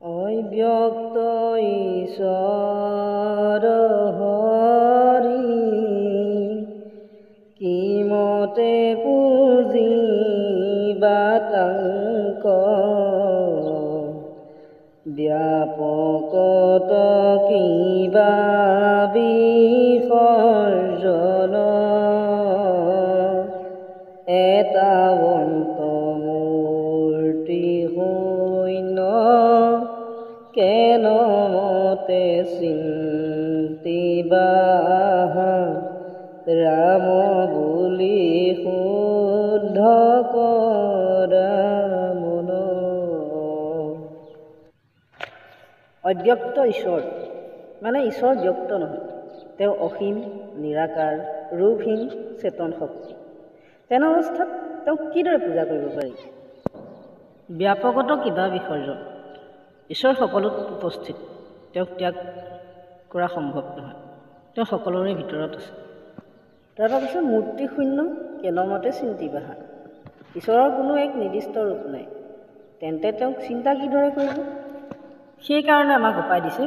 অব্যক্ত ঈশ্বৰ হৰি কিমতে পুজিবা তাংক ব্যাপকত কিবা বিসৰ্জন এতাৱন্ত মূৰ্তি শূন্য কেন মতে চিন্তিবা ৰাম বুলি শুদ্ধ কৰা মন। অব্যক্ত ঈশ্বৰ মানে ঈশ্বৰ ব্যক্ত নহয়, তেওঁ অসীম, নিৰাকাৰ, ৰূপহীন চেতন শক্তি। তেনে অৱস্থাত তেওঁক কিদৰে পূজা কৰিব পাৰি? ব্যাপকত কিবা বিসৰ্জন, ঈশ্বৰ সকলোত উপস্থিত, তেওঁক ত্যাগ কৰা সম্ভৱ নহয়, তেওঁ সকলোৰে ভিতৰত আছে। তাৰপৰা কৈছে মূৰ্তি শূন্য কেনমতে চিন্তিবাহা, ঈশ্বৰৰ কোনো এক নিৰ্দিষ্ট ৰূপ নাই, তেন্তে তেওঁক চিন্তা কিদৰে কৰিব? সেইকাৰণে আমাক উপায় দিছে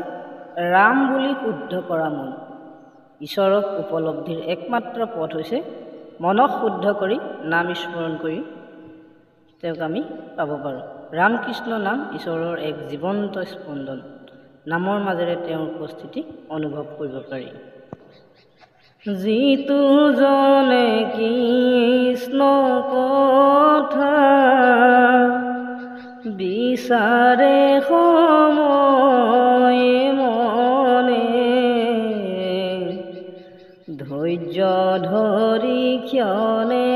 ৰাম বুলি শুদ্ধ কৰা মন। ঈশ্বৰক উপলব্ধিৰ একমাত্ৰ পথ হৈছে মনক শুদ্ধ কৰি নাম স্মৰণ কৰি তেওঁক আমি পাব পাৰোঁ। ৰাম কৃষ্ণ নাম ঈশ্বৰৰ এক জীৱন্ত স্পন্দন, নামৰ মাজেৰে তেওঁৰ উপস্থিতি অনুভৱ কৰিব পাৰি। যিটো জনে কৃষ্ণ কথা বিচাৰে সময়ে মনে ধৈৰ্য ধৰি ক্ষণে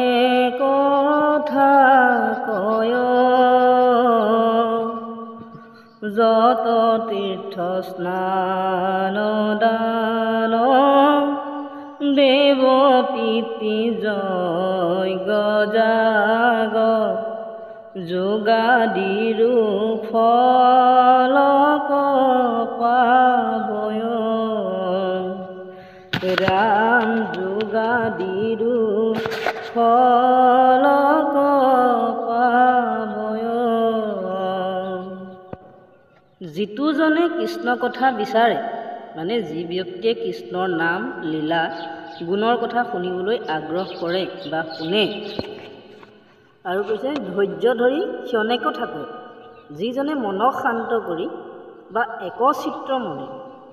কথা কয় যত তীৰ্থ স্নান দান দেৱ পিতৃ যজ্ঞ যাগ যোগাদিৰো ফলক পাবয় ৰাম যোগাদিৰো ফলক পাবয়। যিটো জনে কৃষ্ণ কথা বিচাৰে মানে যি ব্যক্তিয়ে কৃষ্ণৰ নাম লীলা গুণৰ কথা শুনিবলৈ আগ্ৰহ কৰে বা শুনে, আৰু কৈছে ধৈৰ্য ধৰি ক্ষণে কথা কয়, যিজনে মনক শান্ত কৰি বা একচিত্ৰ মনে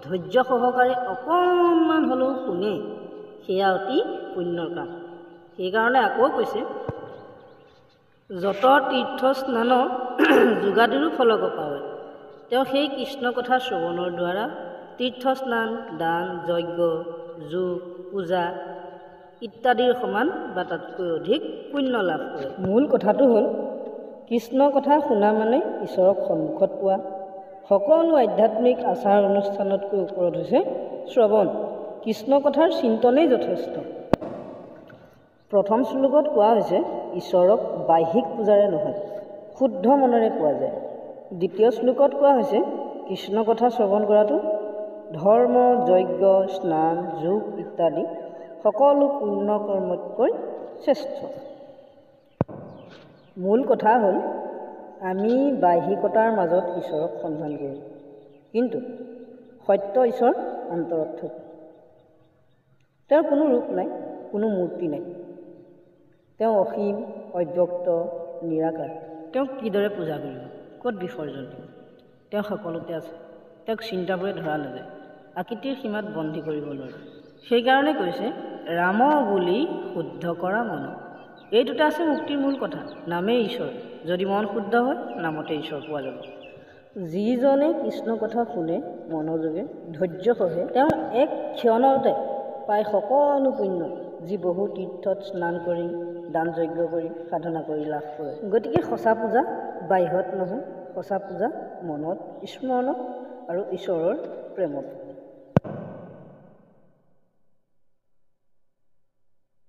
ধৈৰ্য সহকাৰে অকণমান হ'লেও শুনে, সেয়া অতি পুণ্যৰ কাম। সেইকাৰণে আকৌ কৈছে যত তীৰ্থ স্নান যোগাদিৰো ফলক পায়, তেওঁ সেই কৃষ্ণ কথা শ্ৰৱণৰ দ্বাৰা তীৰ্থ স্নান, দান, যজ্ঞ, যোগ, পূজা ইত্যাদিৰ সমান বা তাতকৈ অধিক পুণ্য লাভ কৰে। মূল কথাটো হ'ল কৃষ্ণ কথা শুনা মানে ঈশ্বৰক সন্মুখত পোৱা। সকলো আধ্যাত্মিক আচাৰ অনুষ্ঠানতকৈ ওপৰত হৈছে শ্ৰৱণ। কৃষ্ণ কথাৰ চিন্তনেই যথেষ্ট। প্ৰথম শ্লোকত কোৱা হৈছে ঈশ্বৰক বাহ্যিক পূজাৰে নহয় শুদ্ধ মনেৰে পোৱা যায়। দ্বিতীয় শ্লোকত কোৱা হৈছে কৃষ্ণ কথা শ্ৰৱণ কৰাটো ধৰ্ম, যজ্ঞ, স্নান, যোগ ইত্যাদি সকলো পুণ্য কৰ্মতকৈ শ্ৰেষ্ঠ। মূল কথা হ'ল আমি বাহ্যিকতাৰ মাজত ঈশ্বৰক সন্ধান কৰোঁ, কিন্তু সত্য ঈশ্বৰ অন্তৰত থাকে। তেওঁৰ কোনো ৰূপ নাই, কোনো মূৰ্তি নাই, তেওঁ অসীম, অব্যক্ত, নিৰাকাৰ। তেওঁক কিদৰে পূজা কৰিব, ক'ত বিসৰ্জন দিব? তেওঁ সকলোতে আছে, তেওঁক চিন্তাবোৰে ধৰা নাযায়, আকৃতিৰ সীমাত বন্দী কৰিব নোৱাৰে। সেইকাৰণে কৈছে ৰাম বুলি শুদ্ধ কৰা মন। এই দুটা আছে মুক্তিৰ মূল কথা। নামেই ঈশ্বৰ, যদি মন শুদ্ধ হয় নামতে ঈশ্বৰ পোৱা যাব। যিজনে কৃষ্ণ কথা শুনে মনোযোগে ধৈৰ্য সহে, তেওঁ এক ক্ষণতে পায় সকলো পুণ্য, যি বহু তীৰ্থত স্নান কৰি দান যজ্ঞ কৰি সাধনা কৰি লাভ কৰে। গতিকে সঁচা পূজা বাহ্যত নহয়, সঁচা পূজা মনত, স্মৰণত আৰু ঈশ্বৰৰ প্ৰেমত।